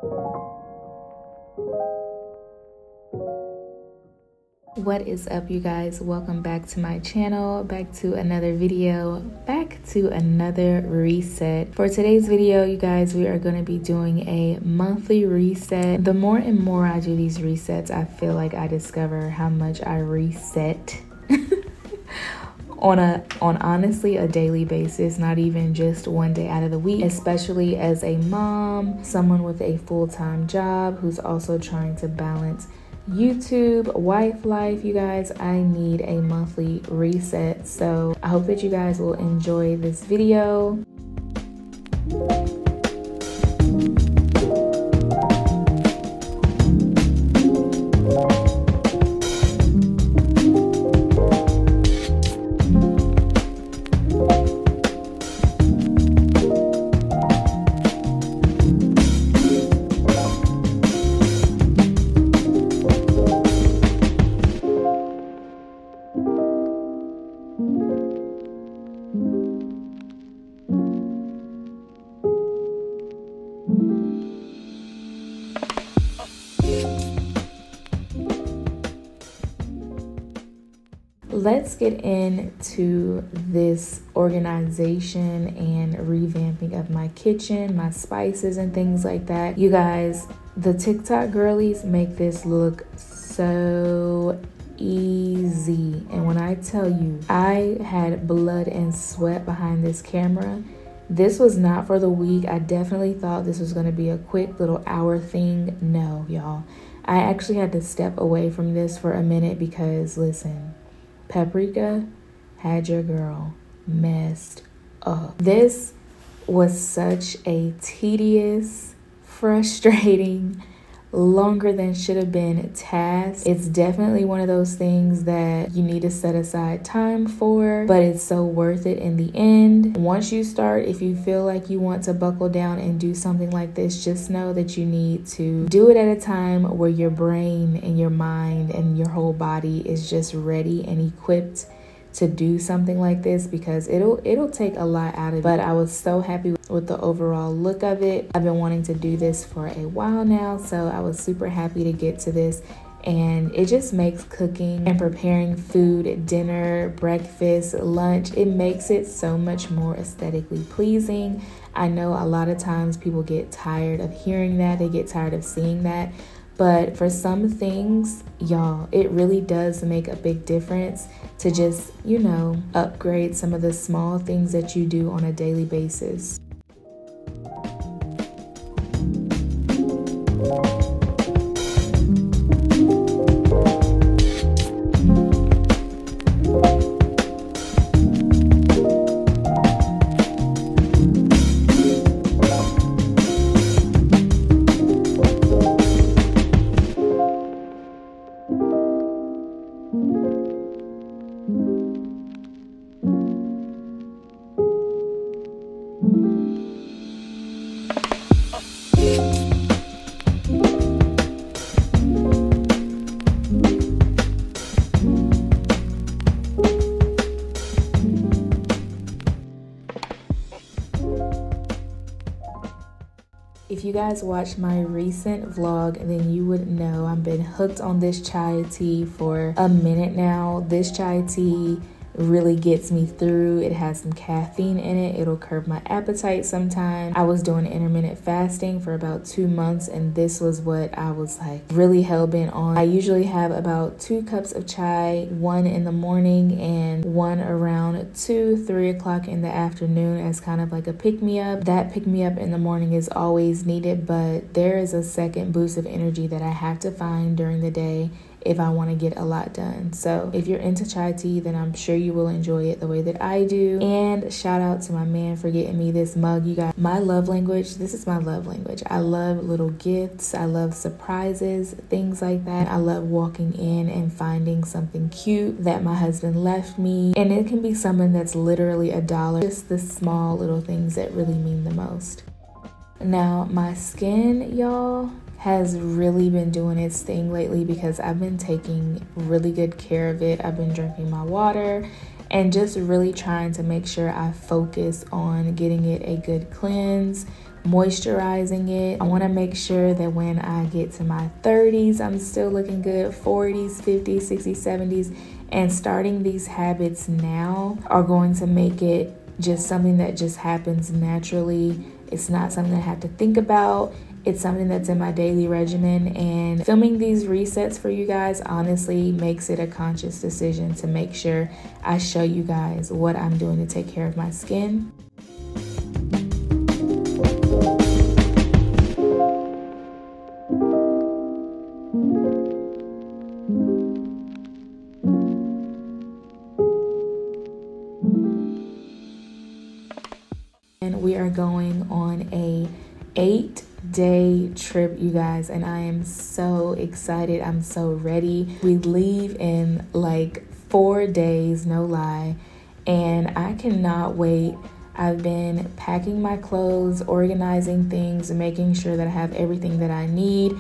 What is up, you guys? Welcome back to my channel, back to another video, back to another reset. For today's video, you guys, we are going to be doing a monthly reset. The more and more I do these resets, I feel like I discover how much I reset on honestly a daily basis, not even just one day out of the week, especially as a mom, someone with a full-time job who's also trying to balance YouTube, wife life. You guys, I need a monthly reset. So I hope that you guys will enjoy this video. Let's get into this organization and revamping of my kitchen, my spices and things like that. You guys, the TikTok girlies make this look so easy. And when I tell you, I had blood and sweat behind this camera. This was not for the week. I definitely thought this was going to be a quick little hour thing. No, y'all. I actually had to step away from this for a minute because, listen, Paprika had your girl messed up. This was such a tedious, frustrating, longer than should have been task. It's definitely one of those things that you need to set aside time for, but it's so worth it in the end. Once you start, if you feel like you want to buckle down and do something like this, just know that you need to do it at a time where your brain and your mind and your whole body is just ready and equipped to do something like this, because it'll take a lot out of it. But I was so happy with the overall look of it. I've been wanting to do this for a while now, so I was super happy to get to this. And it just makes cooking and preparing food, dinner, breakfast, lunch, it makes it so much more aesthetically pleasing. I know a lot of times people get tired of hearing that, they get tired of seeing that. But for some things, y'all, it really does make a big difference to just, you know, upgrade some of the small things that you do on a daily basis. If you guys watched my recent vlog, then you would know I've been hooked on this chai tea for a minute now. This chai tea really gets me through. It has some caffeine in it. It'll curb my appetite sometimes. I was doing intermittent fasting for about 2 months, and this was what I was like really hell-bent on. I usually have about 2 cups of chai, 1 in the morning and 1 around 2-3 o'clock in the afternoon as kind of like a pick-me-up. That pick-me-up in the morning is always needed, but there is a second boost of energy that I have to find during the day if I want to get a lot done. So if you're into chai tea, then I'm sure you will enjoy it the way that I do. And shout out to my man for getting me this mug. You guys, my love language, this is my love language. I love little gifts. I love surprises, things like that. I love walking in and finding something cute that my husband left me. And it can be something that's literally $1. Just the small little things that really mean the most. Now, my skin, y'all, has really been doing its thing lately because I've been taking really good care of it. I've been drinking my water and just really trying to make sure I focus on getting it a good cleanse, moisturizing it. I want to make sure that when I get to my 30s, I'm still looking good, 40s, 50s, 60s, 70s. And starting these habits now are going to make it just something that just happens naturally. It's not something I have to think about. It's something that's in my daily regimen, and filming these resets for you guys honestly makes it a conscious decision to make sure I show you guys what I'm doing to take care of my skin. And we are going on a 8-day trip, you guys, and I am so excited. I'm so ready. We leave in like 4 days, no lie, and I cannot wait. I've been packing my clothes, organizing things, making sure that I have everything that I need.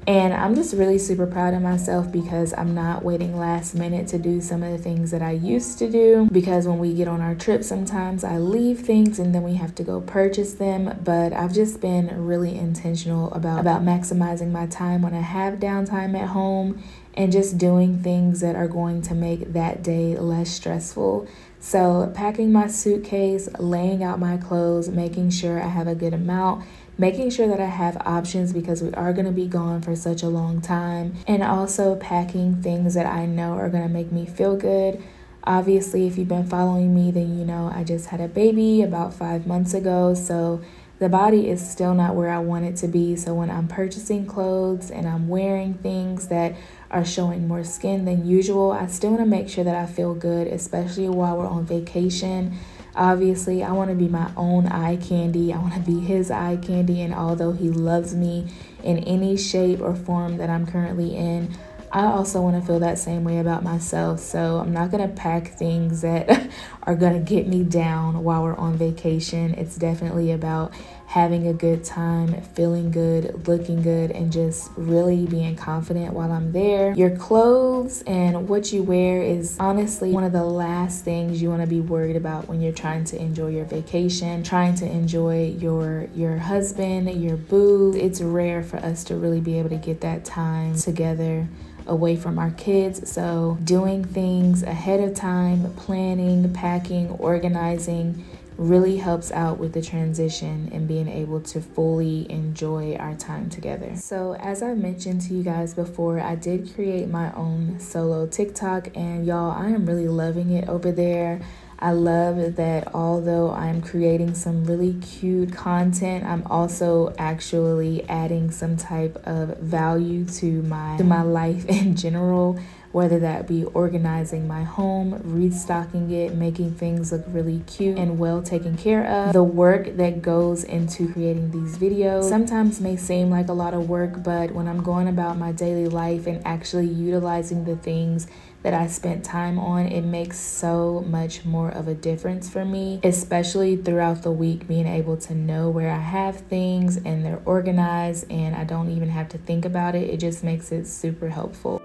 And I'm just really super proud of myself because I'm not waiting last minute to do some of the things that I used to do. Because when we get on our trip, sometimes I leave things and then we have to go purchase them. But I've just been really intentional about maximizing my time when I have downtime at home and just doing things that are going to make that day less stressful. So packing my suitcase, laying out my clothes, making sure I have a good amount, making sure that I have options because we are going to be gone for such a long time, and also packing things that I know are going to make me feel good. Obviously, if you've been following me, then you know I just had a baby about 5 months ago, so the body is still not where I want it to be. So when I'm purchasing clothes and I'm wearing things that are showing more skin than usual, I still want to make sure that I feel good, especially while we're on vacation. Obviously, I want to be my own eye candy. I want to be his eye candy. And although he loves me in any shape or form that I'm currently in, I also want to feel that same way about myself. So I'm not going to pack things that are going to get me down while we're on vacation. It's definitely about having a good time, feeling good, looking good, and just really being confident while I'm there. Your clothes and what you wear is honestly one of the last things you want to be worried about when you're trying to enjoy your vacation, trying to enjoy your husband, your boo. It's rare for us to really be able to get that time together away from our kids. So doing things ahead of time, planning, packing, organizing really helps out with the transition and being able to fully enjoy our time together. So as I mentioned to you guys before, I did create my own solo TikTok, and y'all, I am really loving it over there. I love that although I'm creating some really cute content, I'm also actually adding some type of value to my life in general, whether that be organizing my home, restocking it, making things look really cute and well taken care of. The work that goes into creating these videos sometimes may seem like a lot of work, but when I'm going about my daily life and actually utilizing the things that I spent time on, it makes so much more of a difference for me, especially throughout the week, being able to know where I have things and they're organized and I don't even have to think about it. It just makes it super helpful.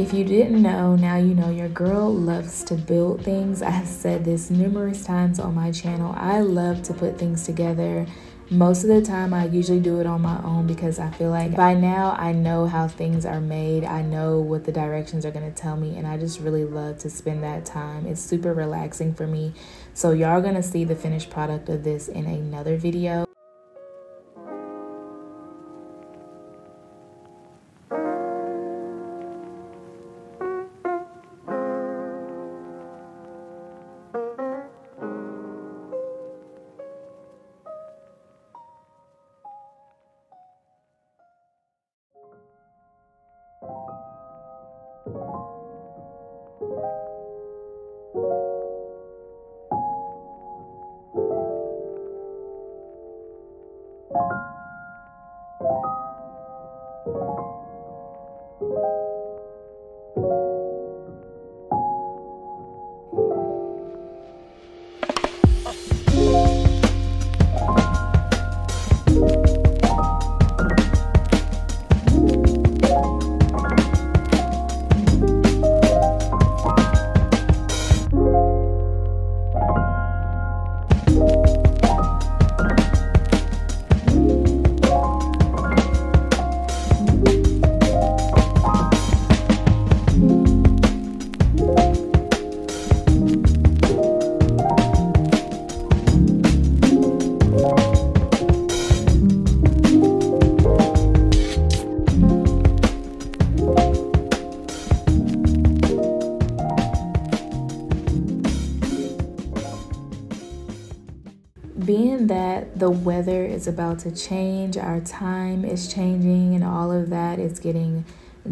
If you didn't know, now you know. Your girl loves to build things. I have said this numerous times on my channel. I love to put things together. Most of the time I usually do it on my own because I feel like by now I know how things are made. I know what the directions are going to tell me, and I just really love to spend that time. It's super relaxing for me. So y'all are going to see the finished product of this in another video. Being that the weather is about to change, our time is changing, and all of that is getting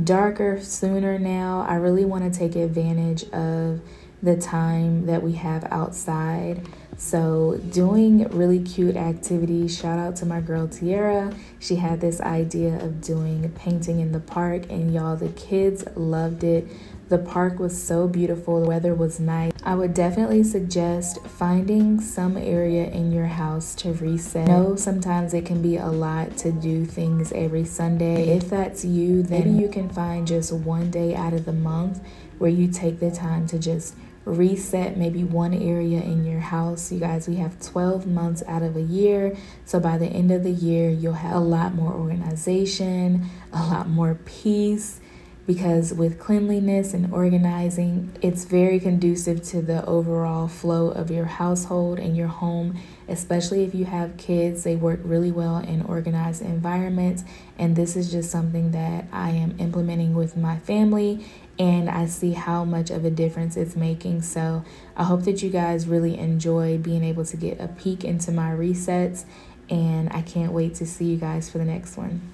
darker sooner now, I really want to take advantage of the time that we have outside. So doing really cute activities. Shout out to my girl Tiara. She had this idea of doing painting in the park, and y'all, the kids loved it. The park was so beautiful. The weather was nice. I would definitely suggest finding some area in your house to reset. I know sometimes it can be a lot to do things every Sunday. If that's you, then maybe you can find just one day out of the month where you take the time to just reset maybe one area in your house. You guys, we have 12 months out of a year. So by the end of the year, you'll have a lot more organization, a lot more peace. Because with cleanliness and organizing, it's very conducive to the overall flow of your household and your home, especially if you have kids. They work really well in organized environments, and this is just something that I am implementing with my family, and I see how much of a difference it's making. So I hope that you guys really enjoy being able to get a peek into my resets, and I can't wait to see you guys for the next one.